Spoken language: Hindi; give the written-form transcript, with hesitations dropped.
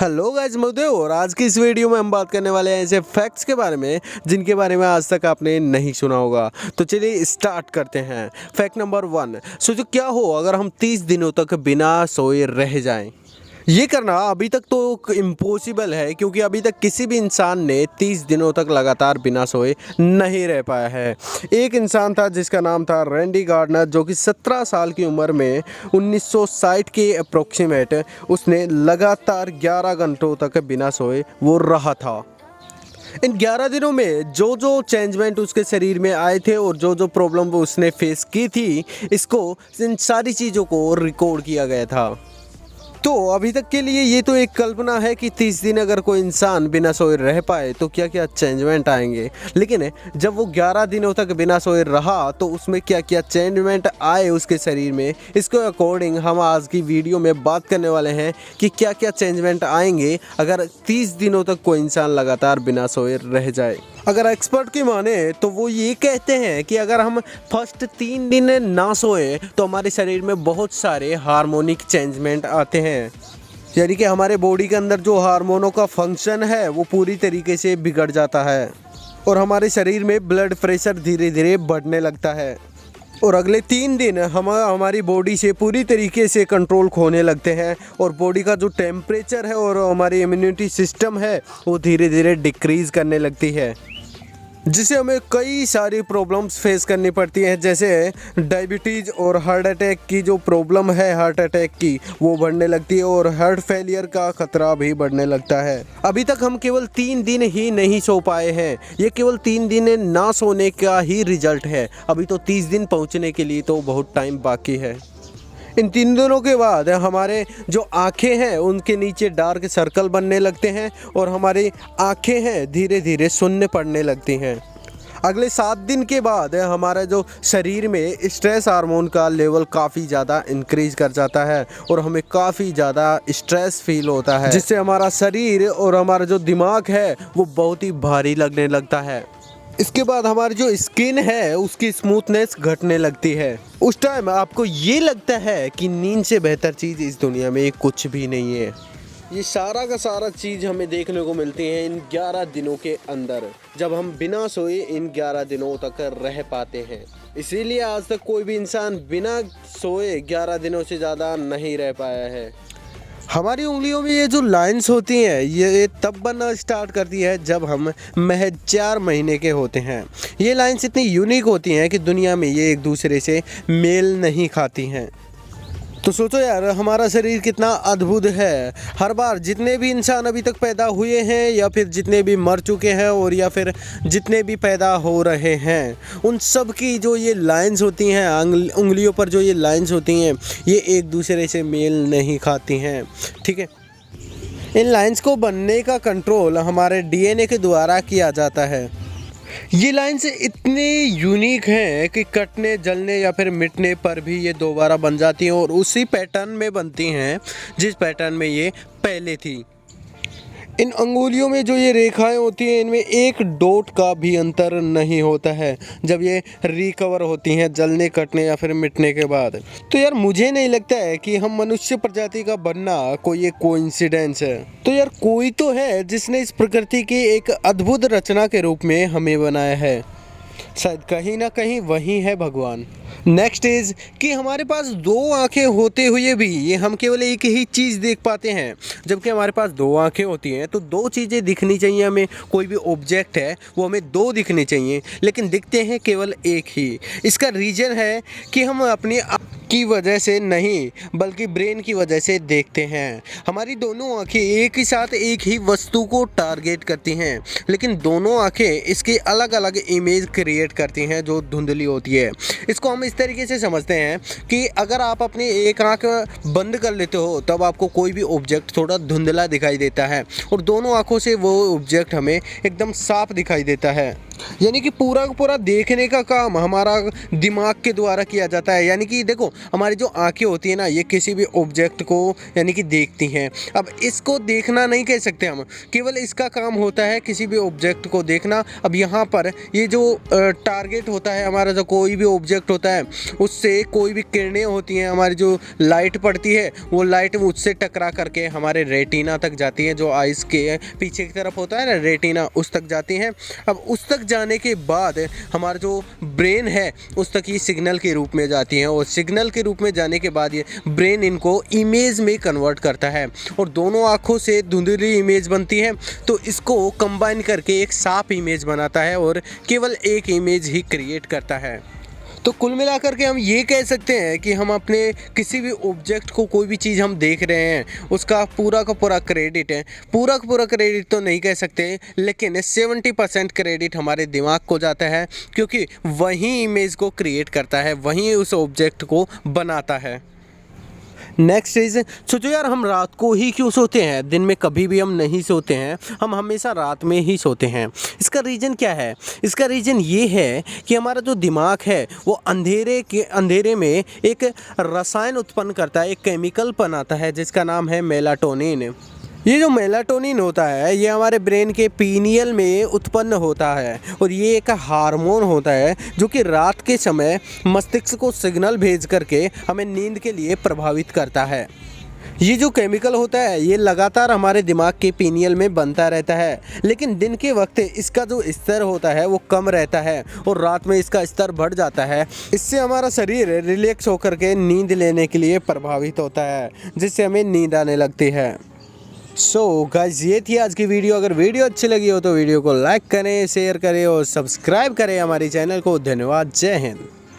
हेलो गाइस, मैं और आज की इस वीडियो में हम बात करने वाले हैं ऐसे फैक्ट्स के बारे में जिनके बारे में आज तक आपने नहीं सुना होगा। तो चलिए स्टार्ट करते हैं। फैक्ट नंबर 1, सोचो क्या हो अगर हम 30 दिनों तक बिना सोए रह जाएं। ये करना अभी तक तो इम्पॉसिबल है, क्योंकि अभी तक किसी भी इंसान ने 30 दिनों तक लगातार बिना सोए नहीं रह पाया है। एक इंसान था जिसका नाम था रैंडी गार्डनर, जो कि 17 साल की उम्र में 1960 के अप्रोक्सीमेट उसने लगातार 11 घंटों तक बिना सोए वो रहा था। इन 11 दिनों में जो जो चेंजमेंट उसके शरीर में आए थे और जो जो प्रॉब्लम वो उसने फेस की थी, इन सारी चीज़ों को रिकॉर्ड किया गया था। तो अभी तक के लिए ये तो एक कल्पना है कि 30 दिन अगर कोई इंसान बिना सोए रह पाए तो क्या क्या चेंजमेंट आएंगे, लेकिन जब वो 11 दिनों तक बिना सोए रहा तो उसमें क्या क्या चेंजमेंट आए उसके शरीर में, इसको अकॉर्डिंग हम आज की वीडियो में बात करने वाले हैं कि क्या क्या चेंजमेंट आएंगे अगर 30 दिनों तक कोई इंसान लगातार बिना सोए रह जाए। अगर एक्सपर्ट की माने तो वो ये कहते हैं कि अगर हम फर्स्ट 3 दिन ना सोए तो हमारे शरीर में बहुत सारे हार्मोनिक चेंजमेंट आते हैं, यानी कि हमारे बॉडी के अंदर जो हार्मोनों का फंक्शन है वो पूरी तरीके से बिगड़ जाता है और हमारे शरीर में ब्लड प्रेशर धीरे धीरे बढ़ने लगता है और अगले 3 दिन हमारी बॉडी से पूरी तरीके से कंट्रोल खोने लगते हैं और बॉडी का जो टेम्परेचर है और हमारी इम्यूनिटी सिस्टम है वो धीरे धीरे डिक्रीज़ करने लगती है, जिससे हमें कई सारी प्रॉब्लम्स फेस करनी पड़ती हैं, जैसे डायबिटीज़ और हार्ट अटैक की जो प्रॉब्लम है, हार्ट अटैक की वो बढ़ने लगती है और हार्ट फेलियर का ख़तरा भी बढ़ने लगता है। अभी तक हम केवल 3 दिन ही नहीं सो पाए हैं, ये केवल 3 दिन ना सोने का ही रिजल्ट है। अभी तो 30 दिन पहुँचने के लिए तो बहुत टाइम बाकी है। इन 3 दिनों के बाद हमारे जो आँखें हैं उनके नीचे डार्क सर्कल बनने लगते हैं और हमारी आँखें हैं धीरे धीरे शून्य पड़ने लगती हैं। अगले 7 दिन के बाद हमारा जो शरीर में स्ट्रेस हार्मोन का लेवल काफ़ी ज़्यादा इंक्रीज़ कर जाता है और हमें काफ़ी ज़्यादा स्ट्रेस फील होता है, जिससे हमारा शरीर और हमारा जो दिमाग है वो बहुत ही भारी लगने लगता है। इसके बाद हमारी जो स्किन है उसकी स्मूथनेस घटने लगती है। उस टाइम आपको ये लगता है कि नींद से बेहतर चीज़ इस दुनिया में कुछ भी नहीं है। ये सारा का सारा चीज़ हमें देखने को मिलती है इन 11 दिनों के अंदर, जब हम बिना सोए इन 11 दिनों तक रह पाते हैं। इसीलिए आज तक कोई भी इंसान बिना सोए 11 दिनों से ज़्यादा नहीं रह पाया है। हमारी उंगलियों में ये जो लाइंस होती हैं ये तब बनना स्टार्ट करती है जब हम महज 4 महीने के होते हैं। ये लाइंस इतनी यूनिक होती हैं कि दुनिया में ये एक दूसरे से मेल नहीं खाती हैं। तो सोचो यार, हमारा शरीर कितना अद्भुत है। हर बार जितने भी इंसान अभी तक पैदा हुए हैं या फिर जितने भी मर चुके हैं और या फिर जितने भी पैदा हो रहे हैं, उन सब की जो ये लाइंस होती हैं, उंगलियों पर जो ये लाइंस होती हैं, ये एक दूसरे से मेल नहीं खाती हैं। ठीक है, इन लाइंस को बनने का कंट्रोल हमारे डीएनए के द्वारा किया जाता है। ये लाइंस इतने यूनिक हैं कि कटने, जलने या फिर मिटने पर भी ये दोबारा बन जाती हैं और उसी पैटर्न में बनती हैं जिस पैटर्न में ये पहले थी। इन अंगुलियों में जो ये रेखाएं होती हैं इनमें एक डॉट का भी अंतर नहीं होता है जब ये रिकवर होती हैं जलने, कटने या फिर मिटने के बाद। तो यार मुझे नहीं लगता है कि हम मनुष्य प्रजाति का बनना कोई एक कोइंसिडेंस है। तो यार कोई तो है जिसने इस प्रकृति की एक अद्भुत रचना के रूप में हमें बनाया है। शायद कहीं ना कहीं वही है भगवान। नेक्स्ट इज़ कि हमारे पास 2 आँखें होते हुए भी ये हम केवल एक ही चीज़ देख पाते हैं, जबकि हमारे पास 2 आँखें होती हैं तो 2 चीज़ें दिखनी चाहिए हमें। कोई भी ऑब्जेक्ट है वो हमें 2 दिखने चाहिए, लेकिन दिखते हैं केवल एक ही। इसका रीज़न है कि हम अपनी की वजह से नहीं बल्कि ब्रेन की वजह से देखते हैं। हमारी दोनों आँखें एक ही साथ एक ही वस्तु को टारगेट करती हैं, लेकिन दोनों आँखें इसकी अलग अलग इमेज क्रिएट करती हैं जो धुंधली होती है। इसको हम इस तरीके से समझते हैं कि अगर आप अपनी एक आँख बंद कर लेते हो तब आपको कोई भी ऑब्जेक्ट थोड़ा धुंधला दिखाई देता है और दोनों आँखों से वो ऑब्जेक्ट हमें एकदम साफ दिखाई देता है। यानी कि पूरा का पूरा देखने का काम हमारा दिमाग के द्वारा किया जाता है। यानी कि देखो, हमारी जो आंखें होती है ना, ये किसी भी ऑब्जेक्ट को यानी कि देखती हैं। अब इसको देखना नहीं कह सकते हम, केवल इसका काम होता है किसी भी ऑब्जेक्ट को देखना। अब यहाँ पर ये जो टारगेट होता है हमारा, जो कोई भी ऑब्जेक्ट होता है उससे कोई भी किरणें होती हैं, हमारी जो लाइट पड़ती है वो लाइट उससे टकरा करके हमारे रेटिना तक जाती है, जो आइज़ के पीछे की तरफ होता है ना रेटिना, उस तक जाती हैं। अब उस तक जाने के बाद हमारा जो ब्रेन है उस तक ये सिग्नल के रूप में जाती हैं, और सिग्नल के रूप में जाने के बाद ये ब्रेन इनको इमेज में कन्वर्ट करता है, और दोनों आँखों से धुंधली इमेज बनती है। तो इसको कंबाइन करके एक साफ इमेज बनाता है और केवल एक इमेज ही क्रिएट करता है। तो कुल मिलाकर के हम ये कह सकते हैं कि हम अपने किसी भी ऑब्जेक्ट को, कोई भी चीज़ हम देख रहे हैं, उसका पूरा का पूरा क्रेडिट है, पूरा का पूरा क्रेडिट तो नहीं कह सकते, लेकिन 70% क्रेडिट हमारे दिमाग को जाता है, क्योंकि वही इमेज को क्रिएट करता है, वही उस ऑब्जेक्ट को बनाता है। नेक्स्ट इज, सोचो यार, हम रात को ही क्यों सोते हैं, दिन में कभी भी हम नहीं सोते हैं, हम हमेशा रात में ही सोते हैं। इसका रीज़न क्या है? इसका रीज़न ये है कि हमारा जो दिमाग है वो अंधेरे में एक रसायन उत्पन्न करता है, एक केमिकल बनाता है जिसका नाम है मेलाटोनिन। ये जो मेलाटोनिन होता है ये हमारे ब्रेन के पीनियल में उत्पन्न होता है, और ये एक हार्मोन होता है जो कि रात के समय मस्तिष्क को सिग्नल भेज करके हमें नींद के लिए प्रभावित करता है। ये जो केमिकल होता है ये लगातार हमारे दिमाग के पीनियल में बनता रहता है, लेकिन दिन के वक्त इसका जो स्तर होता है वो कम रहता है, और रात में इसका स्तर बढ़ जाता है। इससे हमारा शरीर रिलैक्स होकर के नींद लेने के लिए प्रभावित होता है, जिससे हमें नींद आने लगती है। सो गाइस, ये थी आज की वीडियो। अगर वीडियो अच्छी लगी हो तो वीडियो को लाइक करें, शेयर करें और सब्सक्राइब करें हमारे चैनल को। धन्यवाद। जय हिंद।